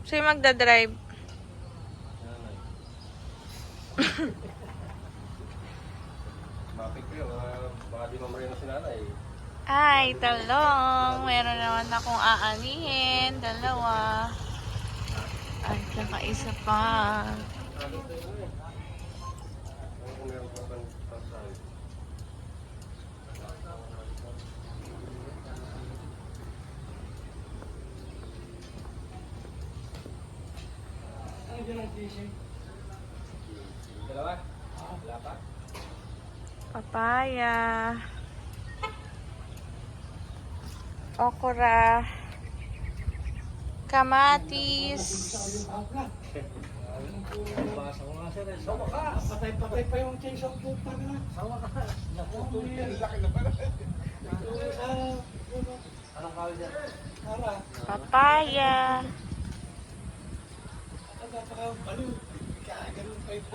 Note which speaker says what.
Speaker 1: Sino magdadrive?
Speaker 2: Mapit ko yun. Baka di mamarino si nanay.
Speaker 1: Ay, talong. Meron naman akong aanihin. Dalawa. At saka isa pa.
Speaker 2: Dalawa? Wala pa?
Speaker 1: Papaya. Okra. Kamatis.
Speaker 2: Basa ko nga sir. Sa wakas. Patay-patay pa yung change of food pa na. Sa wakas. Laki na pala. Anong kawin dyan?
Speaker 1: Papaya.
Speaker 2: Napaka-balo. Kaya ganun pa yung